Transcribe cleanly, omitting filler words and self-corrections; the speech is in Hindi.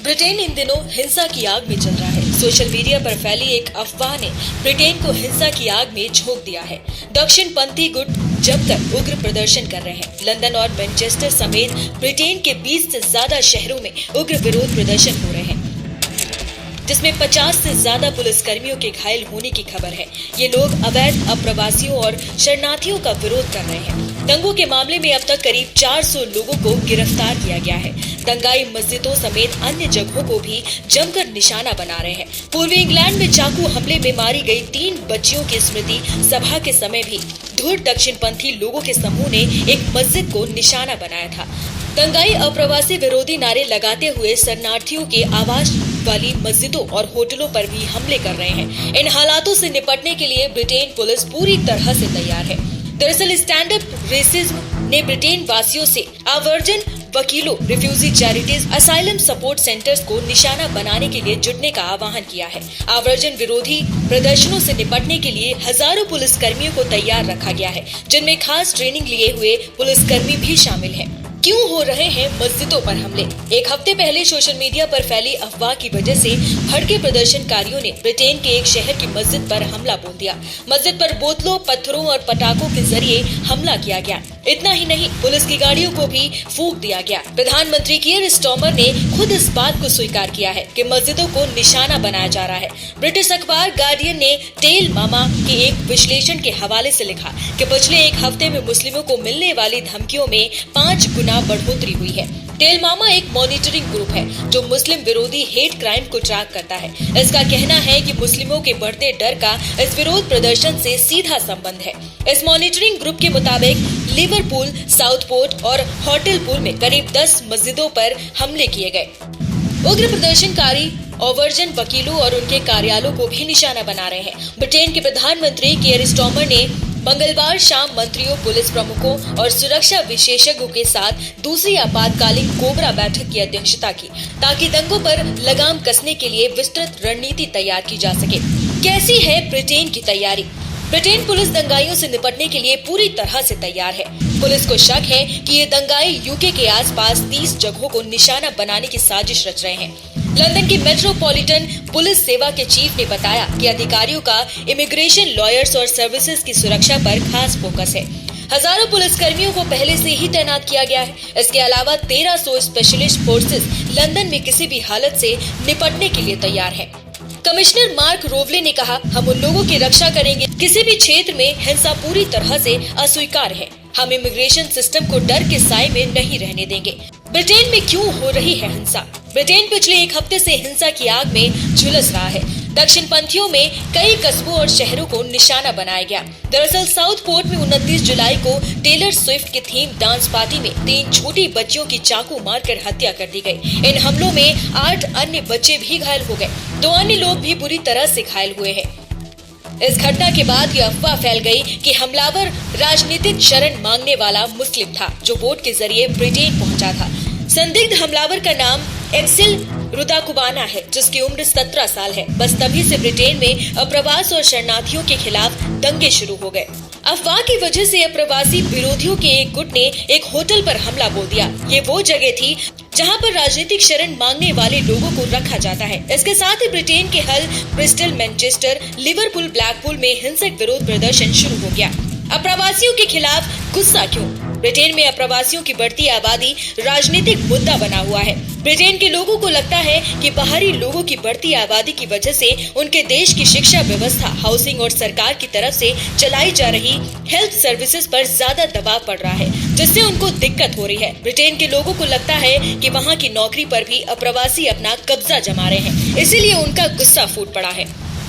ब्रिटेन इन दिनों हिंसा की आग में चल रहा है। सोशल मीडिया पर फैली एक अफवाह ने ब्रिटेन को हिंसा की आग में झोंक दिया है। दक्षिण पंथी गुट जब तक उग्र प्रदर्शन कर रहे हैं। लंदन और मैनचेस्टर समेत ब्रिटेन के 20 से ज्यादा शहरों में उग्र विरोध प्रदर्शन हो रहे हैं, जिसमें 50 से ज्यादा पुलिस कर्मियों के घायल होने की खबर है। ये लोग अवैध अप्रवासियों और शरणार्थियों का विरोध कर रहे हैं। दंगों के मामले में अब तक करीब 400 लोगों को गिरफ्तार किया गया है। दंगाई मस्जिदों समेत अन्य जगहों को भी जमकर निशाना बना रहे हैं। पूर्वी इंग्लैंड में चाकू हमले में मारी गई 3 बच्चियों की स्मृति सभा के समय भी धुर दक्षिणपंथी लोगों के समूह ने एक मस्जिद को निशाना बनाया था। दंगाई अप्रवासी विरोधी नारे लगाते हुए शरणार्थियों के आवास वाली मस्जिदों और होटलों पर भी हमले कर रहे हैं। इन हालातों से निपटने के लिए ब्रिटेन पुलिस पूरी तरह से तैयार है। दरअसल स्टैंड अप रेसिज्म ने ब्रिटेन वासियों से आवर्जन वकीलों, refugee charities, asylum support centres को निशाना बनाने के लिए जुटने का आह्वान किया है। आवर्जन विरोधी प्रदर्शनों से निपटने के लिए हजारों पुलिस कर्मियों को तैयार रखा गया है, जिनमें खास ट्रेनिंग लिए हुए पुलिसकर्मी भी शामिल हैं। क्यों हो रहे हैं मस्जिदों पर हमले? एक हफ्ते पहले सोशल मीडिया पर फैली अफवाह की वजह से भड़के प्रदर्शनकारियों ने ब्रिटेन के एक शहर की मस्जिद पर हमला बोल दिया। मस्जिद पर बोतलों, पत्थरों और पटाखों के जरिए हमला किया गया। इतना ही नहीं, पुलिस की गाड़ियों को भी फूंक दिया गया। प्रधानमंत्री कीयर स्टार्मर ने खुद इस बात को स्वीकार किया है कि मस्जिदों को निशाना बनाया जा रहा है। ब्रिटिश अखबार गार्डियन ने टेल मामा के एक विश्लेषण के हवाले से लिखा कि पिछले एक हफ्ते में मुस्लिमों को मिलने वाली धमकियों में 5 गुना बढ़ोतरी हुई है। टेल मामा एक मॉनिटरिंग ग्रुप है जो मुस्लिम विरोधी हेट क्राइम को ट्रैक करता है। इसका कहना है कि मुस्लिमों के बढ़ते डर का इस विरोध प्रदर्शन से सीधा संबंध है। इस मॉनिटरिंग ग्रुप के मुताबिक लिवरपूल, साउथपोर्ट और हॉटेलपुल में करीब 10 मस्जिदों पर हमले किए गए। उग्र प्रदर्शनकारी आवर्जन वकीलों और उनके कार्यालयों को भी निशाना बना रहे हैं। ब्रिटेन के प्रधानमंत्री कीयर स्टार्मर ने मंगलवार शाम मंत्रियों, पुलिस प्रमुखों और सुरक्षा विशेषज्ञों के साथ दूसरी आपातकालीन कोबरा बैठक की अध्यक्षता की, ताकि दंगों पर लगाम कसने के लिए विस्तृत रणनीति तैयार की जा सके। कैसी है ब्रिटेन की तैयारी? ब्रिटेन पुलिस दंगाइयों से निपटने के लिए पूरी तरह से तैयार है। पुलिस को शक है कि ये दंगाई यूके के आसपास 30 जगहों को निशाना बनाने की साजिश रच रहे हैं। लंदन की मेट्रोपॉलिटन पुलिस सेवा के चीफ ने बताया कि अधिकारियों का इमिग्रेशन, लॉयर्स और सर्विसेज की सुरक्षा पर खास फोकस है। हजारों पुलिसकर्मियों को पहले से ही तैनात किया गया है। इसके अलावा 1300 स्पेशलिस्ट फोर्सेस लंदन में किसी भी हालत से निपटने के लिए तैयार हैं। कमिश्नर मार्क रोवले ने कहा, हम उन लोगों की रक्षा करेंगे। किसी भी क्षेत्र में हिंसा पूरी तरह से अस्वीकार है। हम इमिग्रेशन सिस्टम को डर के साए में नहीं रहने देंगे। ब्रिटेन में क्यों हो रही है हिंसा? ब्रिटेन पिछले एक हफ्ते से हिंसा की आग में झुलस रहा है। दक्षिण पंथियों में कई कस्बों और शहरों को निशाना बनाया गया। दरअसल साउथपोर्ट में 29 जुलाई को टेलर स्विफ्ट के थीम डांस पार्टी में 3 छोटी बच्चियों की चाकू मारकर हत्या कर दी गई। इन हमलों में 8 अन्य बच्चे भी घायल हो गए। 2 अन्य लोग भी बुरी तरह से घायल हुए हैं। इस घटना के बाद ये अफवाह फैल गई कि हमलावर राजनीतिक शरण मांगने वाला मुस्लिम था, जो बोट के जरिए ब्रिटेन पहुंचा था। संदिग्ध हमलावर का नाम एक्सेल रुदाकुबाना है, जिसकी उम्र 17 साल है। बस तभी से ब्रिटेन में अप्रवास और शरणार्थियों के खिलाफ दंगे शुरू हो गए। अफवाह की वजह से अप्रवासी विरोधियों के एक गुट ने एक होटल पर हमला बोल दिया। ये वो जगह थी जहां पर राजनीतिक शरण मांगने वाले लोगों को रखा जाता है। इसके साथ ही ब्रिटेन के हल, ब्रिस्टल, मैनचेस्टर, लिवरपूल, ब्लैकपूल में हिंसक विरोध प्रदर्शन शुरू हो गया। अप्रवासियों के खिलाफ गुस्सा क्यों? ब्रिटेन में अप्रवासियों की बढ़ती आबादी राजनीतिक मुद्दा बना हुआ है। ब्रिटेन के लोगों को लगता है कि बाहरी लोगों की बढ़ती आबादी की वजह से उनके देश की शिक्षा व्यवस्था, हाउसिंग और सरकार की तरफ से चलाई जा रही हेल्थ सर्विसेज पर ज्यादा दबाव पड़ रहा है, जिससे उनको दिक्कत हो रही है। ब्रिटेन के लोगों को लगता है कि वहाँ की नौकरी पर भी अप्रवासी अपना कब्जा जमा रहे हैं, इसीलिए उनका गुस्सा फूट पड़ा है।